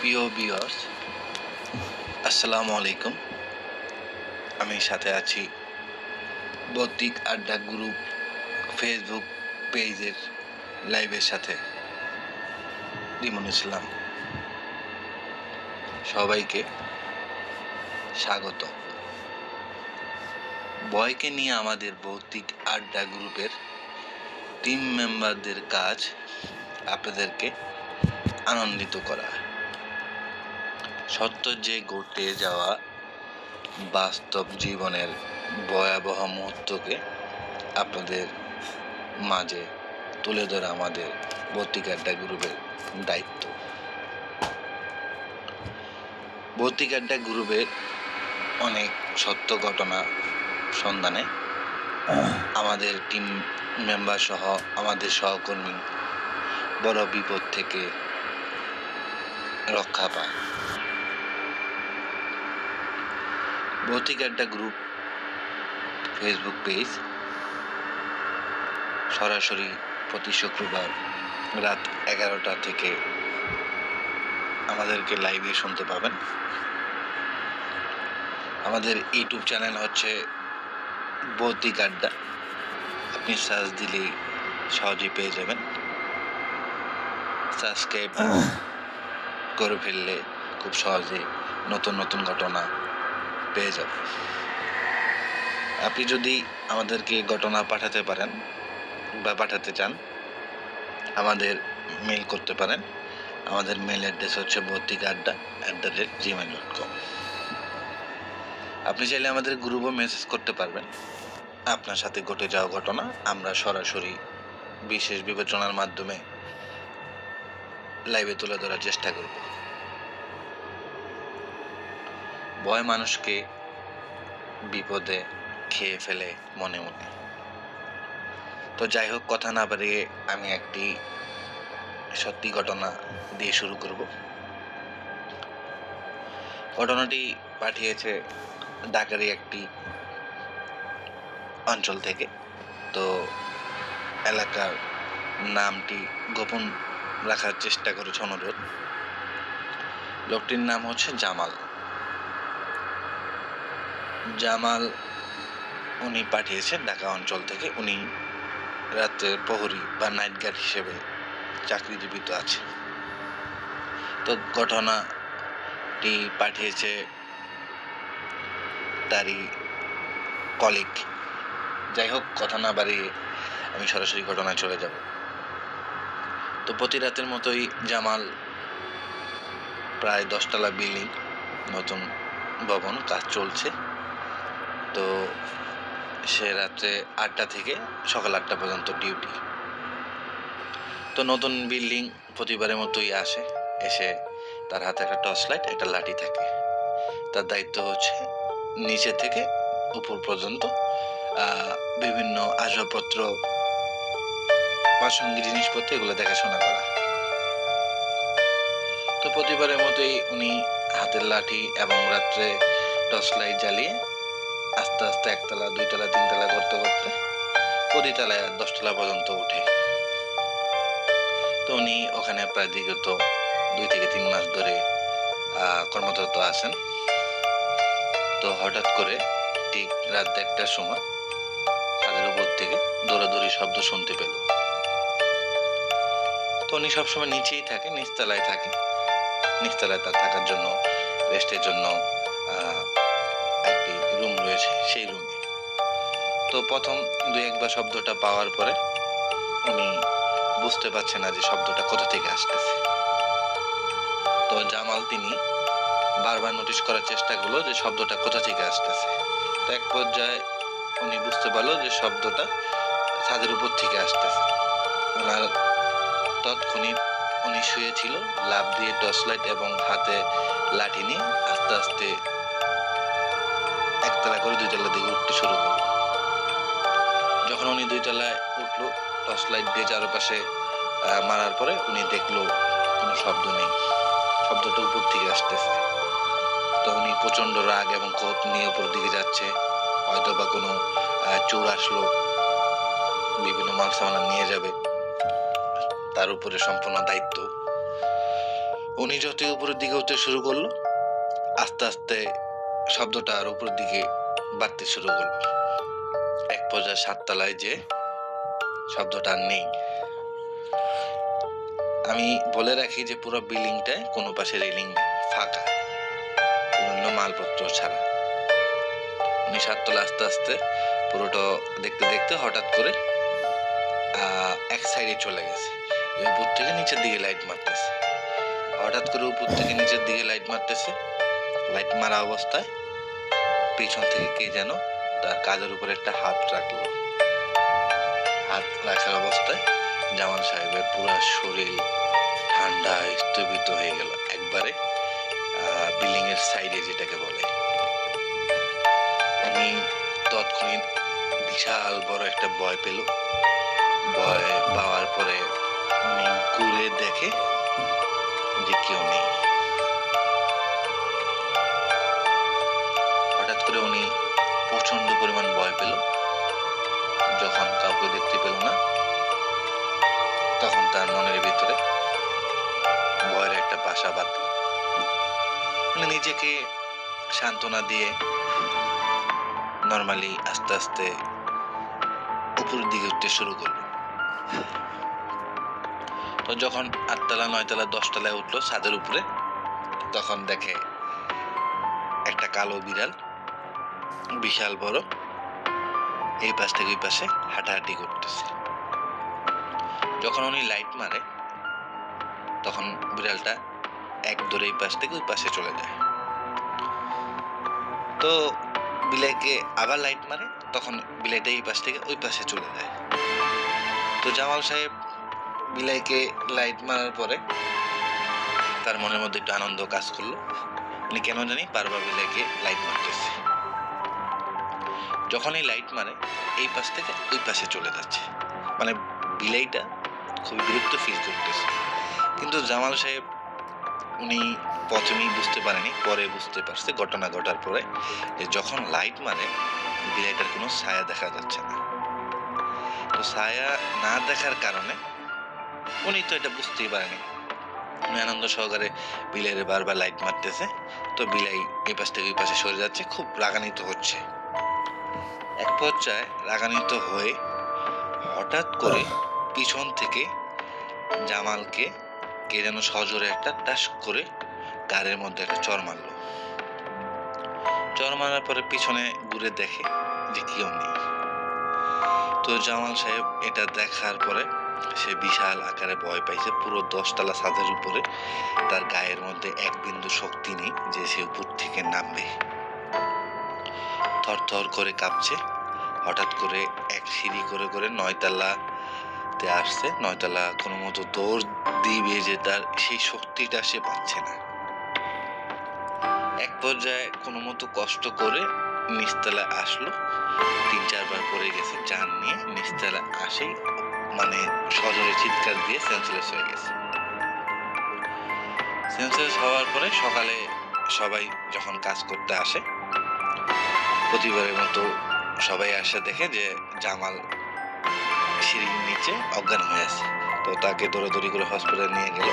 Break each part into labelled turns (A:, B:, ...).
A: প্রিয় ভিউয়ার্স, আসসালামু আলাইকুম। আমি সাথে আছি ভৌতিক আড্ডা গ্রুপ ফেসবুক পেজের লাইভের সাথে রিমন ইসলাম। সবাইকে স্বাগত। ভয়কে নিয়ে আমাদের ভৌতিক আড্ডা গ্রুপের টিম মেম্বারদের কাজ আপনাদেরকে আনন্দিত করা, সত্য যে ঘটে যাওয়া বাস্তব জীবনের ভয়াবহ মুহূর্তকে আপনাদের মাঝে তুলে ধরা আমাদের ভৌতিক আড্ডা গ্রুপের দায়িত্ব। ভৌতিক আড্ডা গ্রুপের অনেক সত্য ঘটনা সন্ধানে আমাদের টিম মেম্বার সহ আমাদের সহকর্মী বড় বিপদ থেকে রক্ষা পায়। ভৌতিক আড্ডা গ্রুপ ফেসবুক পেজ সরাসরি প্রতি শুক্রবার রাত 11টা থেকে আমাদেরকে লাইভে শুনতে পাবেন। আমাদের ইউটিউব চ্যানেল হচ্ছে ভৌতিক আড্ডা, আপনি সার্চ দিলেই সহজেই পেয়ে যাবেন। সাবস্ক্রাইব করে ফেললে খুব সহজে নতুন নতুন ঘটনা পেয়ে যাবেন। আপনি যদি আমাদেরকে ঘটনা পাঠাতে পারেন বা পাঠাতে চান, আমাদের মেল করতে পারেন। আমাদের মেল অ্যাড্রেস হচ্ছে bhautikadda@gmail.com। আপনি চাইলে আমাদের গ্রুপও মেসেজ করতে পারবেন। আপনার সাথে ঘটে যাওয়া ঘটনা আমরা সরাসরি বিশেষ বিবেচনার মাধ্যমে লাইভে তুলে ধরার চেষ্টা করব। ভয় মানুষকে বিপদে খেয়ে ফেলে মনে মনে। তো যাই হোক, কথা না বাড়িয়ে আমি একটি সত্যি ঘটনা দিয়ে শুরু করব। ঘটনাটি পাঠিয়েছে ঢাকারই একটি অঞ্চল থেকে। তো এলাকার নামটি গোপন রাখার চেষ্টা করেছে অনুরোধ। লোকটির নাম হচ্ছে জামাল। উনি পাঠিয়েছে ঢাকা অঞ্চল থেকে। উনি রাতের প্রহরী বা নাইট গার্ড হিসেবে চাকরিজীবিত আছে। তো ঘটনাটি পাঠিয়েছে তারই কলিগ। যাই হোক, কথা না বাড়িয়ে আমি সরাসরি ঘটনায় চলে যাব। তো প্রতি রাতের মতোই জামাল প্রায় 10তলা বিল্ডিং, নতুন ভবন, কাজ চলছে। তো সে রাত্রে 8টা থেকে সকাল 8টা পর্যন্ত ডিউটি। তো নতুন বিল্ডিং প্রতিবারের মতোই এসে তার হাতে একটা টর্চ লাইট, একটা লাঠি থাকে। তার দায়িত্ব হচ্ছে নিচে থেকে উপর পর্যন্ত বিভিন্ন আসবাবপত্র, প্রাসঙ্গিক জিনিসপত্র এগুলো দেখাশোনা করা। তো প্রতিবারের মতোই উনি হাতের লাঠি এবং রাত্রে টর্চ লাইট জ্বালিয়ে আস্তে আস্তে 1তলা, 2তলা, 3তলা করতে করতে প্রতি তলায় 10তলা পর্যন্ত উঠে। তো উনি ওখানে প্রায় বিগত 2 থেকে 3 মাস ধরে কর্মরত আছেন। তো হঠাৎ করে ঠিক রাত 1টার সময় ছাদের উপর থেকে দৌড়াদৌড়ি শব্দ শুনতে পেল। তো উনি সবসময় নিচেই থাকে, নিচতলায় থাকে। নিচতলায় তার থাকার জন্য, রেস্টের জন্য একটি রুম রয়েছে, সেই রুমে। তো প্রথম 2-1বার শব্দটা পাওয়ার পরে উনি বুঝতে পারছে না যে শব্দটা কোথা থেকে আসতেছে। তো জামাল তিনি বারবার নোটিশ করার চেষ্টা করলো যে শব্দটা কোথা থেকে আসতেছে। তো এক পর্যায়ে উনি বুঝতে পারলো যে শব্দটা ছাদের উপর থেকে আসতেছে। ওনার তৎক্ষণিৎ উনি শুয়েছিল, লাফ দিয়ে টর্চ লাইট এবং হাতে লাঠি নিয়ে আস্তে আস্তে 1তলা করে 2তলা দিকে উঠতে শুরু করলো। যখন উনি 2তলায় উঠলো, টর্চ লাইট দিয়ে চারপাশে মারার পরে উনি দেখলো কোনো শব্দ নেই, শব্দটা উপর থেকে আসতেছে। তো উনি প্রচন্ড রাগ এবং ক্রোধ নিয়ে উপর দিকে যাচ্ছে, হয়তো বা কোনো চোর আসলো, বিভিন্ন মাল সামান নিয়ে যাবে, তার উপরে সম্পূর্ণ দায়িত্ব। উনি যতই উপরের দিকে উঠতে শুরু করলো, আস্তে আস্তে শব্দটা আর উপরের দিকে বাড়তে শুরু করলো। এক পর্যায়ে 7 তলায় যে শব্দটা আর নেই। আমি বলে রাখি যে পুরো বিল্ডিংটায় কোনো পাশে রেলিং ফাঁকা, বিভিন্ন মালপত্র ছাড়া। উনি 7 তলা আস্তে আস্তে পুরোটা দেখতে দেখতে হঠাৎ করে এক সাইডে চলে গেছে। উপর থেকে নিচের দিকে লাইট মারতেছে, হঠাৎ করে উপর থেকে নিচের দিকে লাইট মারতেছে। লাইট মারা অবস্থায় পিছন থেকে কে যেন তার কাঁধের উপরে একটা হাত রাখলো। হাত রাখার অবস্থায় জামাল সাহেবের পুরো শরীর ঠান্ডা স্থবিত হয়ে গেল একবারে, বিল্ডিং এর সাইডে যেটাকে বলে। উনি তৎক্ষণিৎ বিশাল বড় একটা ভয় পেল। ভয় পাওয়ার পরে উনি ঘুরে দেখে যে কেউ নেই। হঠাৎ করে উনি প্রচন্ড পরিমাণ ভয় পেল। যখন কাউকে দেখতে পেল না, তখন তার মনের ভিতরে ভয়ের একটা বাসা বাঁধল। নিজেকে সান্ত্বনা দিয়ে নর্মালি আস্তে আস্তে উপরের দিকে উঠতে শুরু করলো। তো যখন 8 তলা 9 তলা 10 তলায় উঠলো ছাদের উপরে, তখন দেখে একটা কালো বিড়াল বিশাল বড় এই পাশ থেকে ওই পাশে হাঁটাহাঁটি করতেছে। যখন উনি লাইট মারে, তখন বিড়ালটা এক দৌড়ে এই পাশ থেকে ওই পাশে চলে যায়। তো বিলাইকে আবার লাইট মারে, তখন বিলাইটা এই পাশ থেকে ওই পাশে চলে যায়। তো জামাল সাহেব বিলাইকে লাইট মারার পরে তার মনের মধ্যে একটু আনন্দ কাজ করলো। উনি কেন জানি বারবার বিলাইকে লাইট মারতেছে। যখন এই লাইট মারে, এই পাশ থেকে ওই পাশে চলে যাচ্ছে, মানে বিলাইটা খুবই বিরক্ত ফিল করতেছে। কিন্তু জামাল সাহেব উনি প্রথমেই বুঝতে পারেনি, পরে বুঝতে পারছে ঘটনা ঘটার পরে, যে যখন লাইট মারে বিলাইটার কোনো ছায়া দেখা যাচ্ছে না। তো ছায়া না দেখার কারণে উনি তো এটা বুঝতেই পারেনি। উনি আনন্দ সহকারে বিলাইয়ের বারবার লাইট মারতেছে। তো বিলাই এই পাশ থেকে ওই পাশে সরে যাচ্ছে, খুব রাগান্বিত হচ্ছে। এক পর্যায়ে রাগান্বিত হয়ে হঠাৎ করে পিছন থেকে জামালকে কে যেন সজোরে একটা টাস করে গাড়ির মধ্যে একটা চড় মারলো। চড় মারার পরে পিছনে ঘুরে দেখে যে কেউ নেই। তো জামাল সাহেব এটা দেখার পরে সে বিশাল আকারে ভয় পাইছে। পুরো 10 তলা ছাদের উপরে তার গায়ের মধ্যে এক বিন্দু শক্তি নেই যে সে উপর থেকে নামবে। থরথর করে কাঁপছে। হঠাৎ করে এক সিঁড়ি করে করে 9 তলাতে আসছে। 9 তলা কোনো মতো দৌড় দিবে যে তার সেই শক্তিটা সে পাচ্ছে না। এক পর্যায়ে কোনো মতো কষ্ট করে নিচতলা আসলো। 3-4 বার পড়ে গেছে, জান নিয়ে নিচতলা আসেই মানে সজোরে চিৎকার দিয়ে সেন্সলেস হয়ে গেছে। সেন্সলেস হওয়ার পরে সকালে সবাই যখন কাজ করতে আসে, প্রতিবারের মতো সবাই আসে দেখে যে জামাল সিঁড়ির নিচে অজ্ঞান হয়ে আছে। তো তাকে দৌড়াদৌড়ি করে হসপিটালে নিয়ে গেল।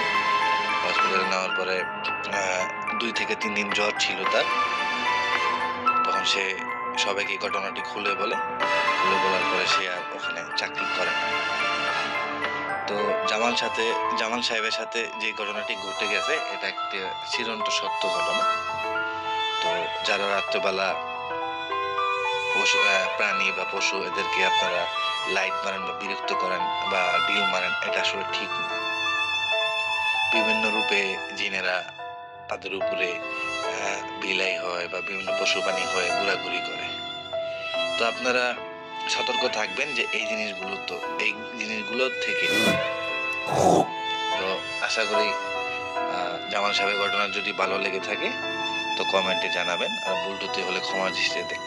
A: হসপিটালে নেওয়ার পরে 2 থেকে 3 দিন জ্বর ছিল তার। তখন সে সবাইকে ঘটনাটি খুলে বলার পরে সে আর ওখানে চাকরি করে না। তো জামাল সাহেবের সাথে যে ঘটনাটি ঘটে গেছে, এটা একটা চিরন্ত সত্য ঘটনা। তো যারা রাত্রেবেলা পশু প্রাণী বা পশু এদেরকে আপনারা লাইট মারেন বা বিরক্ত করেন বা ডিল মারেন, এটা আসলে ঠিক না। বিভিন্ন রূপে জিনেরা তাদের উপরে বিলাই হয় বা বিভিন্ন পশু প্রাণী হয়ে ঘোরাঘুরি করে। তো আপনারা সতর্ক থাকবেন যে এই জিনিসগুলো থেকে। তো আশা করি জামাল সাহেবের ঘটনা যদি ভালো লেগে থাকে তো কমেন্টে জানাবেন, আর ভুল ত্রুটি হলে ক্ষমা দৃষ্টিতে দেখবেন।